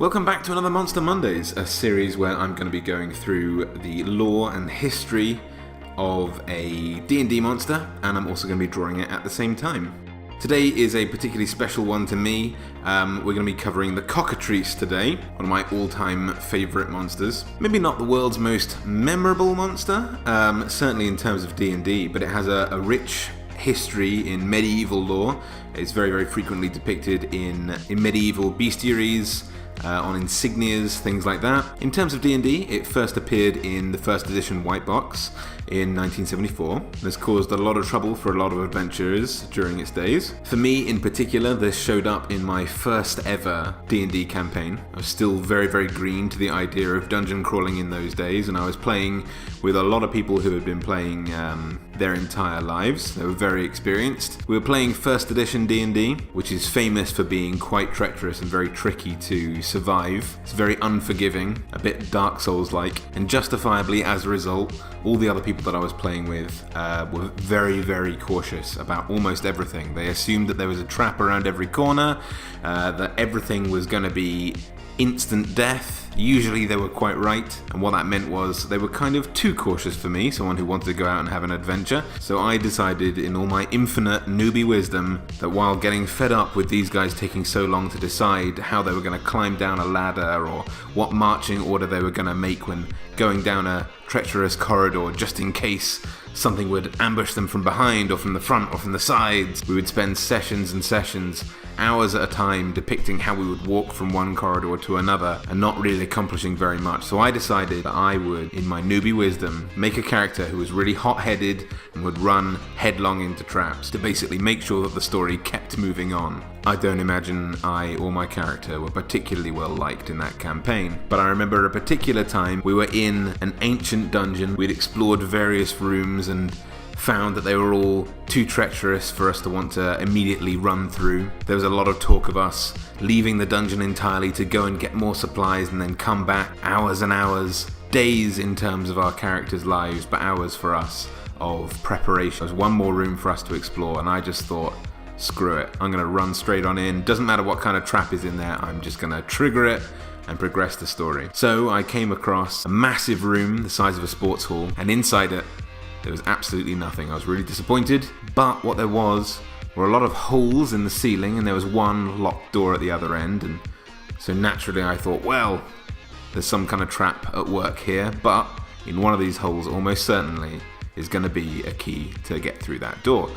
Welcome back to another Monster Mondays, a series where I'm going to be going through the lore and history of a D&D monster, and I'm also going to be drawing it at the same time. Today is a particularly special one to me. We're going to be covering the Cockatrice today, one of my all-time favourite monsters. Maybe not the world's most memorable monster, certainly in terms of D&D, but it has a rich history in medieval lore. It's very, very frequently depicted in medieval bestiaries, on insignias, things like that. In terms of D&D, it first appeared in the first edition white box in 1974. This caused a lot of trouble for a lot of adventurers during its days. For me in particular, this showed up in my first ever D&D campaign. I was still very, very green to the idea of dungeon crawling in those days, and I was playing with a lot of people who had been playing their entire lives. They were very experienced. We were playing first edition D&D, which is famous for being quite treacherous and very tricky to survive. It's very unforgiving, a bit Dark Souls-like, and justifiably as a result, all the other people that I was playing with were very, very cautious about almost everything. They assumed that there was a trap around every corner, that everything was going to be instant death. Usually they were quite right, and what that meant was they were kind of too cautious for me, someone who wanted to go out and have an adventure. So I decided in all my infinite newbie wisdom that while getting fed up with these guys taking so long to decide how they were going to climb down a ladder or what marching order they were going to make when going down a treacherous corridor just in case something would ambush them from behind or from the front or from the sides, we would spend sessions and sessions, hours at a time, depicting how we would walk from one corridor to another and not really accomplishing very much. So I decided that I would, in my newbie wisdom, make a character who was really hot-headed and would run headlong into traps to basically make sure that the story kept moving on. I don't imagine I or my character were particularly well liked in that campaign, but I remember a particular time we were in an ancient dungeon. We'd explored various rooms and found that they were all too treacherous for us to want to immediately run through. There was a lot of talk of us leaving the dungeon entirely to go and get more supplies and then come back. Hours and hours, days in terms of our characters' lives, but hours for us of preparation. There was one more room for us to explore, and I just thought, screw it, I'm going to run straight on in. Doesn't matter what kind of trap is in there, I'm just going to trigger it and progress the story. So I came across a massive room the size of a sports hall, and inside it there was absolutely nothing. I was really disappointed, but what there was were a lot of holes in the ceiling, and there was one locked door at the other end, and so naturally I thought, well, there's some kind of trap at work here, but in one of these holes almost certainly is going to be a key to get through that door.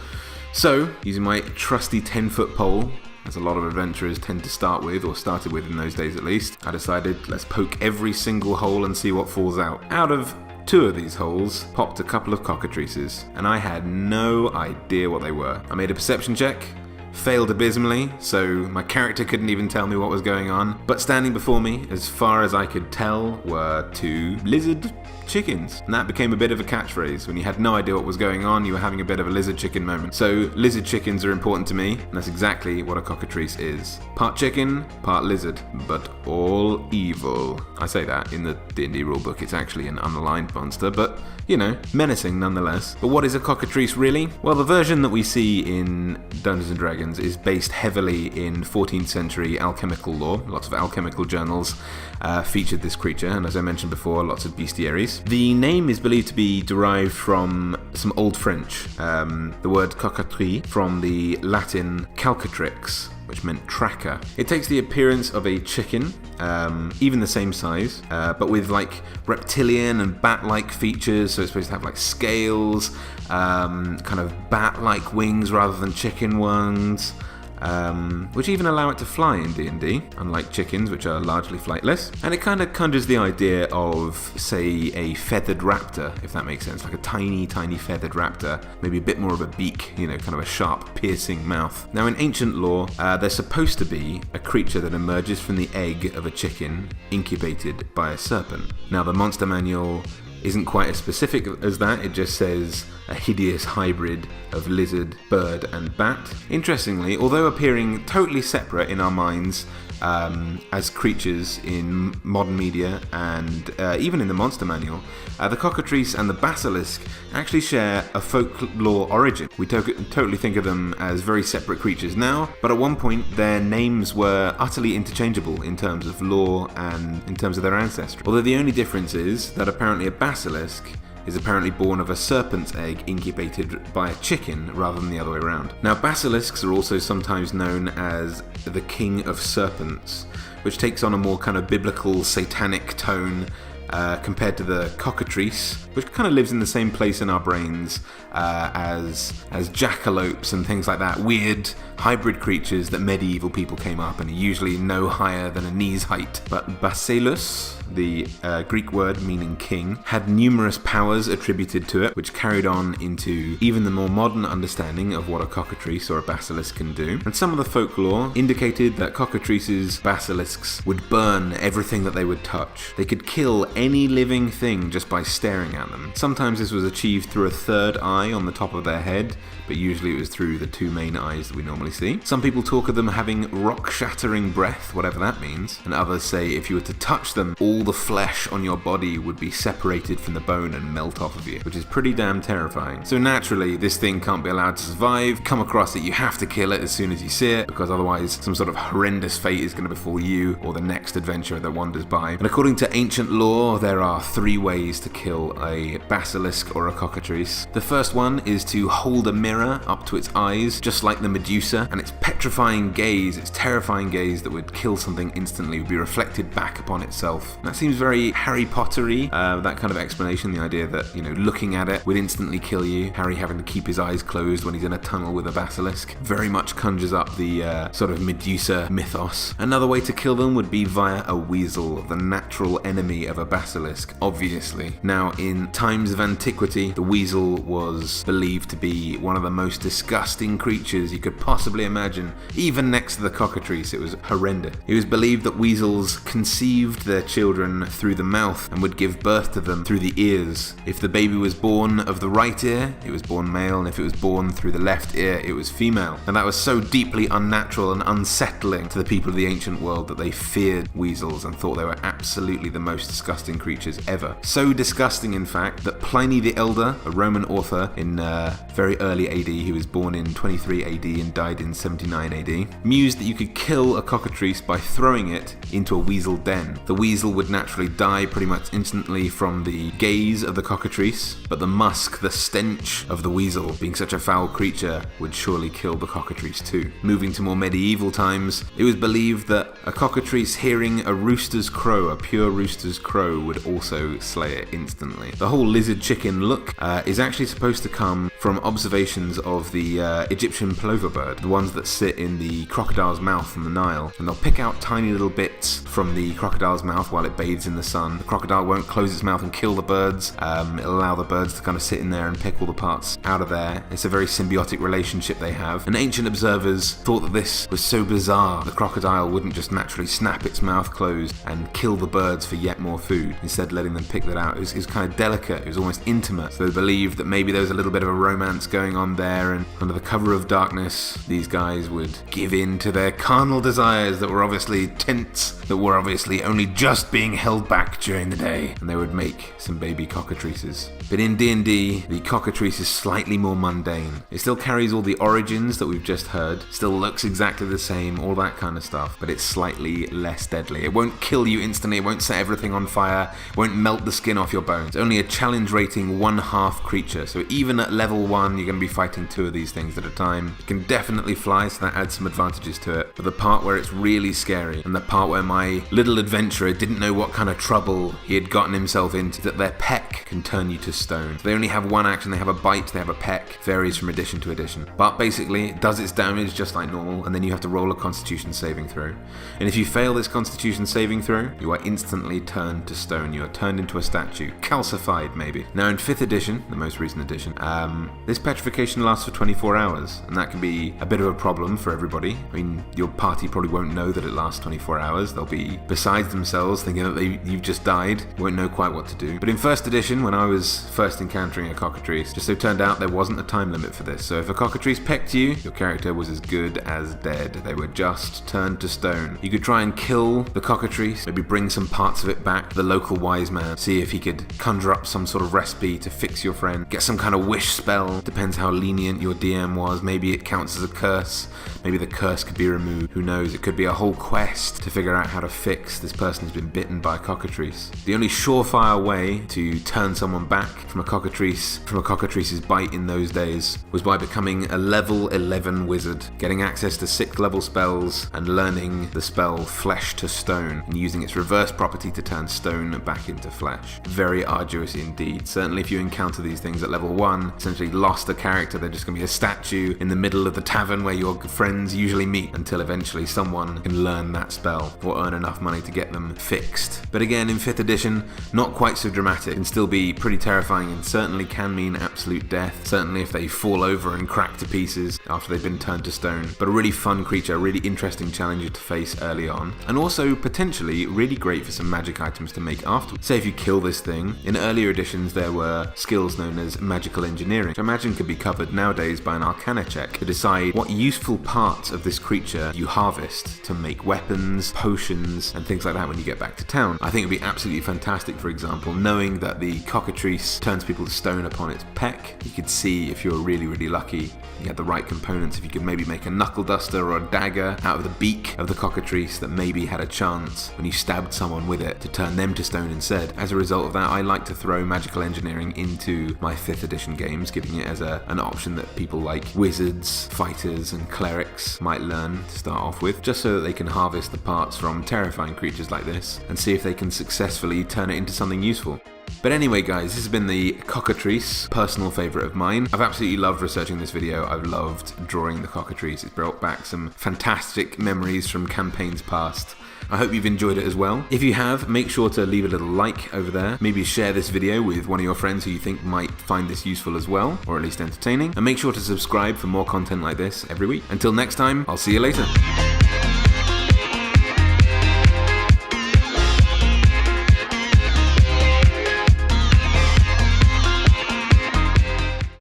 So, using my trusty 10-foot pole, as a lot of adventurers tend to start with, or started with in those days at least, I decided let's poke every single hole and see what falls out. Out of 2 of these holes popped a couple of cockatrices, and I had no idea what they were. I made a perception check, failed abysmally, so my character couldn't even tell me what was going on, but standing before me, as far as I could tell, were 2 lizard chickens. And that became a bit of a catchphrase. When you had no idea what was going on, you were having a bit of a lizard chicken moment. So lizard chickens are important to me, and that's exactly what a cockatrice is. Part chicken, part lizard, but all evil. I say that in the D&D rulebook, it's actually an unaligned monster, but you know, menacing nonetheless. But what is a cockatrice really? Well, the version that we see in Dungeons & Dragons is based heavily in 14th century alchemical lore. Lots of alchemical journals featured this creature, and as I mentioned before, lots of bestiaries. The name is believed to be derived from some Old French, the word Cockatrice from the Latin Calcatrix, which meant tracker. It takes the appearance of a chicken, even the same size, but with like reptilian and bat-like features, so it's supposed to have like scales, kind of bat-like wings rather than chicken ones, which even allow it to fly in D&D, unlike chickens, which are largely flightless. And it kind of conjures the idea of, say, a feathered raptor, if that makes sense, like a tiny, tiny feathered raptor, maybe a bit more of a beak, you know, kind of a sharp, piercing mouth. Now, in ancient lore, there's supposed to be a creature that emerges from the egg of a chicken incubated by a serpent. Now, the monster manual isn't quite as specific as that. It just says a hideous hybrid of lizard, bird and bat. Interestingly, although appearing totally separate in our minds as creatures in modern media and even in the monster manual, the cockatrice and the basilisk actually share a folklore origin. We totally think of them as very separate creatures now, but at one point their names were utterly interchangeable in terms of lore and in terms of their ancestry. Although the only difference is that apparently a basilisk is apparently born of a serpent's egg incubated by a chicken rather than the other way around. Now, basilisks are also sometimes known as the king of serpents, which takes on a more kind of biblical satanic tone compared to the cockatrice, which kind of lives in the same place in our brains as jackalopes and things like that, weird hybrid creatures that medieval people came up and are usually no higher than a knee's height. But Basileus, the Greek word meaning king, had numerous powers attributed to it, which carried on into even the more modern understanding of what a cockatrice or a basilisk can do. And some of the folklore indicated that cockatrices, basilisks, would burn everything that they would touch. They could kill any living thing just by staring at them. Sometimes this was achieved through a third eye on the top of their head, but usually it was through the two main eyes that we normally see. Some people talk of them having rock-shattering breath, whatever that means, and others say if you were to touch them, all the flesh on your body would be separated from the bone and melt off of you, which is pretty damn terrifying. So naturally, this thing can't be allowed to survive. Come across it, you have to kill it as soon as you see it, because otherwise some sort of horrendous fate is going to befall you or the next adventurer that wanders by. And according to ancient lore, there are 3 ways to kill a basilisk or a cockatrice. The first one is to hold a mirror up to its eyes, just like the Medusa, and its petrifying gaze, its terrifying gaze that would kill something instantly, would be reflected back upon itself. And that seems very Harry Potter-y, that kind of explanation, the idea that, looking at it would instantly kill you. Harry having to keep his eyes closed when he's in a tunnel with a basilisk very much conjures up the sort of Medusa mythos. Another way to kill them would be via a weasel, the natural enemy of a basilisk, obviously. Now, in times of antiquity, the weasel was believed to be one of the most disgusting creatures you could possibly imagine. Even next to the cockatrice, it was horrendous. It was believed that weasels conceived their children through the mouth and would give birth to them through the ears. If the baby was born of the right ear, it was born male, and if it was born through the left ear, it was female. And that was so deeply unnatural and unsettling to the people of the ancient world that they feared weasels and thought they were absolutely the most disgusting creatures ever. So disgusting, in fact, that Pliny the Elder, a Roman author in very early AD, he was born in 23 AD and died in 79 AD, mused that you could kill a cockatrice by throwing it into a weasel den. The weasel would naturally die pretty much instantly from the gaze of the cockatrice, but the musk, the stench of the weasel, being such a foul creature, would surely kill the cockatrice too. Moving to more medieval times, it was believed that a cockatrice hearing a rooster's crow, a pure rooster's crow, would also slay it instantly. The whole lizard chicken look is actually supposed to come from observations of the Egyptian plover bird, the ones that sit in the crocodile's mouth on the Nile, and they'll pick out tiny little bits from the crocodile's mouth while it bathes in the sun. The crocodile won't close its mouth and kill the birds. It'll allow the birds to kind of sit in there and pick all the parts out of there. It's a very symbiotic relationship they have. And ancient observers thought that this was so bizarre. The crocodile wouldn't just naturally snap its mouth closed and kill the birds for yet more food, instead letting them pick that out. It was kind of delicate. It was almost intimate. So they believed that maybe there was a little bit of a romance going on there, and under the cover of darkness, these guys would give in to their carnal desires that were obviously tense, that were obviously only just being held back during the day, and they would make some baby cockatrices. But in D&D, the cockatrice is slightly more mundane. It still carries all the origins that we've just heard, still looks exactly the same, all that kind of stuff, but it's slightly less deadly. It won't kill you instantly, it won't set everything on fire, it won't melt the skin off your bones. It's only a challenge rating 1/2 creature, so even at level 1, you're going to be fighting 2 of these things at a time. It can definitely fly, so that adds some advantages to it. But the part where it's really scary, and the part where my little adventurer didn't know what kind of trouble he had gotten himself into, that their peck can turn you to stone. So they only have one action, they have a bite, they have a peck, varies from edition to edition. But basically, it does its damage just like normal, and then you have to roll a constitution saving throw. And if you fail this constitution saving throw, you are instantly turned to stone. You are turned into a statue. Calcified, maybe. Now in 5th edition, the most recent edition, this petrification lasts for 24 hours, and that can be a bit of a problem for everybody. I mean, your party probably won't know that it lasts 24 hours. They'll be beside themselves thinking that you've just died, won't know quite what to do. But in first edition, when I was first encountering a cockatrice, just so turned out there wasn't a time limit for this. So if a cockatrice pecked you, your character was as good as dead. They were just turned to stone. You could try and kill the cockatrice, maybe bring some parts of it back to the local wise man, see if he could conjure up some sort of recipe to fix your friend, get some kind of wish spell, depends how lenient your DM was, maybe it counts as a curse, maybe the curse could be removed, who knows, it could be a whole quest to figure out how to fix this person who's been bitten by a cockatrice. The only surefire way to turn someone back from a cockatrice's bite in those days was by becoming a level 11 wizard, getting access to 6th level spells and learning the spell Flesh to Stone and using its reverse property to turn stone back into flesh. Very arduous indeed. Certainly if you encounter these things at level 1, essentially lost a character, they're just going to be a statue in the middle of the tavern where your friends usually meet until eventually someone can learn that spell or earn enough money to get them fixed. But again, in 5th edition, not quite so dramatic, can still be pretty terrifying and certainly can mean absolute death, certainly if they fall over and crack to pieces after they've been turned to stone. But a really fun creature, a really interesting challenger to face early on, and also potentially really great for some magic items to make afterwards. Say if you kill this thing, in earlier editions there were skills known as magical engineering, which I imagine could be covered nowadays by an Arcana check to decide what useful parts of this creature you harvest to make weapons, potions, and things like that when you get back to town. I think it would be absolutely fantastic, for example, knowing that the cockatrice turns people to stone upon its peck. You could see if you're really, really lucky, you had the right components, if you could maybe make a knuckle duster or a dagger out of the beak of the cockatrice that maybe had a chance when you stabbed someone with it to turn them to stone instead. As a result of that, I like to throw magical engineering into my 5th edition games, giving it as an option that people like wizards, fighters, and clerics might learn to start off with, just so that they can harvest the parts from terrifying creatures like this and see if they can successfully turn it into something useful. But anyway guys, this has been the Cockatrice, personal favourite of mine. I've absolutely loved researching this video, I've loved drawing the Cockatrice, it's brought back some fantastic memories from campaigns past. I hope you've enjoyed it as well. If you have, make sure to leave a little like over there. Maybe share this video with one of your friends who you think might find this useful as well, or at least entertaining. And make sure to subscribe for more content like this every week. Until next time, I'll see you later.